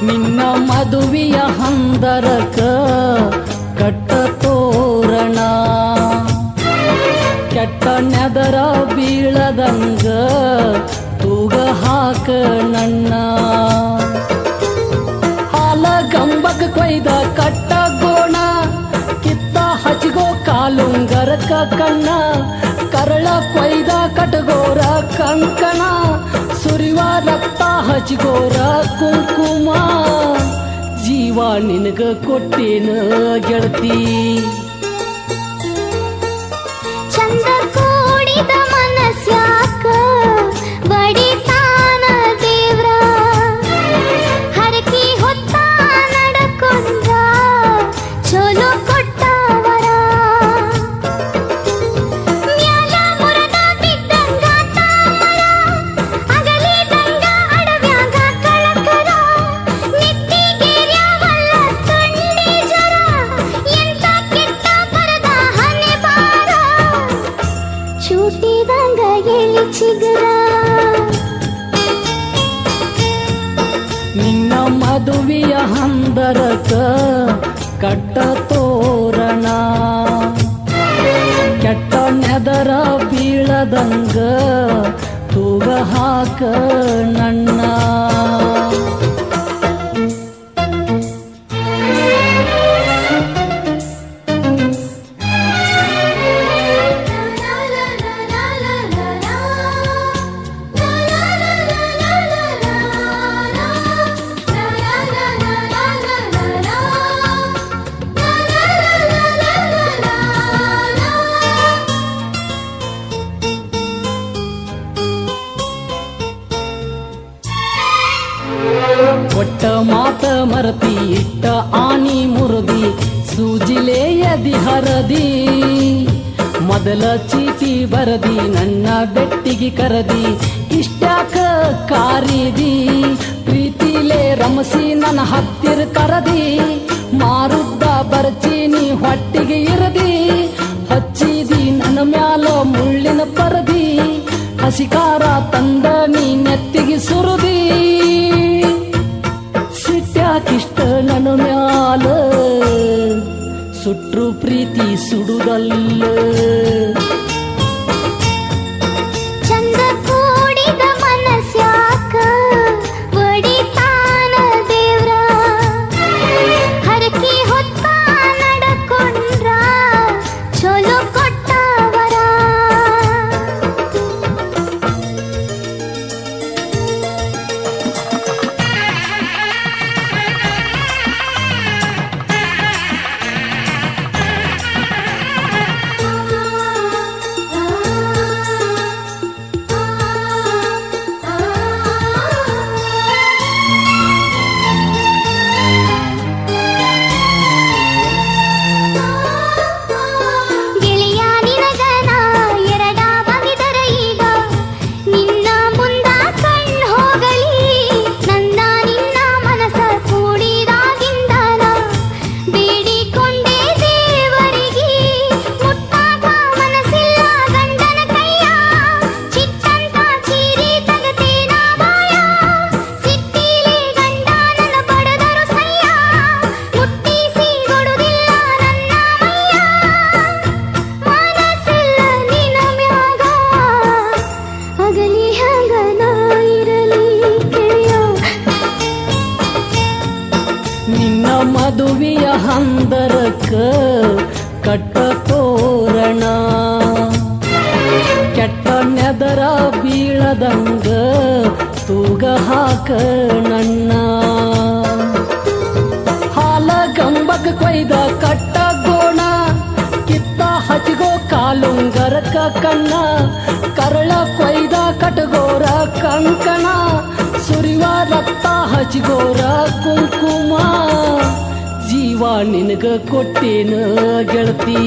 ನಿನ್ನ ಮದುವೆಯ ಹಂದರಕ ಕಟ್ಟ ತೋರಣ ಕೆಟ್ಟ ನೆದರ ಬೀಳದಂಗ ತೂಗ ಹಾಕ ನನ್ನ ಹಾಲ ಗಂಬಕ್ ಕೊಯ್ದ ಕಟ್ಟ ಗೋಣ ಕಿತ್ತ ಹಚ್ಗೋ ಕಾಲುಂಗರಕ ಕಣ್ಣ ಕರಳ ಕೊಯ್ದ ಕಟಗೋರ ಕಂಕಣ ಸುರಿವ ರಕ್ತ ಹಚ್ಗೋರ ಕುಂಕುಮ ಜೀವ ನಿನಗ ಕೊಟ್ಟೇನ ಗೆಳತಿ ಚಂದ ಕೂಡಿದ ಮನಸ್ಯಾಕ ಬಡಿತಾನ ದೇವ್ರ ಹರಕಿ ಹೊತ್ತ ನಡಕೊಂಡ್ರ ಚಲೋ ಕೊಟ್ಟವರ ಮ್ಯಾಲ ಮುರದ ಬಿದ್ದಂಗ ತಾಮರ ಅಗಲಿದಂಗ ಅಡವ್ಯಾಗ ಕಳಕರ ನಿತ್ತಿಗೇರ್ಯಾವಲ್ಲ ತುಂಡಿ ಜರ ಎಂತ ಕೆಟ್ಟ ಬರದ ಹನೆ ಬಾರ ಚೂಟಿದಂಗ ಎಳಿ ಚಿಗರ ನಿನ್ನ ಮದುವೆಯ ಹಂದರಕ ಕಟ್ಟ ತೋರಣ ಕೆಟ್ಟ ನೆದರ ಬೀಳದಂಗ ತೂಗ ಹಾಕ ನನ್ನ ಒಟ್ಟ ಮಾತ ಮರತಿ ಇಟ್ಟ ಆನಿ ಮುರದಿ ಸೂಜಿಲೆಯದಿ ಹರದಿ ಮೊದಲ ಚೀಟಿ ಬರದಿ ನನ್ನ ಬೆಟ್ಟಿಗೆ ಕರದಿ ಇಷ್ಟ್ಯಾಕ ಕಾರಿದಿ ಪ್ರೀತಿಲೇ ರಮಸಿ ನನ್ನ ಹತ್ತಿರ ಕರದಿ ಮಾರುದ್ದ ಬರ್ಚೀನಿ ಹೊಟ್ಟಿಗೆ ಇರದಿ ಹಚ್ಚಿದಿ ನನ್ನ ಮ್ಯಾಲ ಮುಳ್ಳಿನ ಪರದಿ ಹಸಿಕಾರ ತಂದ ನೀ ನೆತ್ತಿಗೆ ಸುರುದಿ ಸಿಟ್ಯಾಕಿಷ್ಟ ನನ್ನ ಮ್ಯಾಲ ಸುಟ್ರು ಪ್ರೀತಿ ಸುಡುದಲ್ಲ ಚಂದ ಕೂಡಿದ ಮನಸ್ಯಾಕ ಬಡಿತಾನ ದೇವ್ರ ಹರಕಿ ಹೊತ್ತ ನಡಕೊಂಡ್ರ ಚಲೋ ಕೊಟ್ಟವರ ಗೆಳೆಯ ನಿನಗನ ಎರಡ ಬಗೆದರ ಈಗ ನಿನ್ನ ಮುಂದ ಕಣ್ಣು ಹೋಗಲಿ ನನ್ನ ನಿನ್ನ ಮನಸ ಕೂಡಿದಾಗಿಂದನ ಬೇಡಿಕೊಂಡೆ ದೇವರಿಗೆ ಮುಟ್ಟಾಗ ಮನಸ್ಸಿಲ್ಲ ಗಂಡನ ಕೈಯ ಚಿಟ್ಟಂತ ಚೀರಿ ತಗತೇನ ಬಾಯ ಸಿಟ್ಟಿಲೆ ಗಂಡ ನನ್ನ ಬಡದರು ಸಯ್ಯ ಮುಟ್ಟಿಸಿ ಕೊಡುದಿಲ್ಲ ನನ್ನ ಮೈಯ ಮನಸ್ಸಿಲ್ಲ ನಿನ್ನ ಮ್ಯಾಗ ಅಗಲಿ ಹಂಗ ನಾ ಇರಲಿ ಗೆಳೆಯ ನಿನ್ನ ಮದುವೆಯ ಹಂದರಕ ಕಟ್ಟ ತೋರಣ ಕೆಟ್ಟ ನೆದರ ಬೀಳದಂಗ ತೂಗ ಹಾಕ ನನ್ನ ಹಾಲ ಗಂಬಕ್ ಕೊಯ್ದ ಕಟ್ಟ ಗೋಣ ಕಿತ್ತ ಹಚ್ಗೋ ಕಾಲುಂಗರಕ ಕಣ್ಣ ಕರಳ ಕೊಯ್ದ ಕಟಗೋರ ಕಂಕಣ ಸುರಿವ ರಕ್ತ ಹಚ್ಗೋರ ಕುಂಕುಮ ಜೀವ ನಿನಗ ಕೊಟ್ಟೇನ ಗೆಳತಿ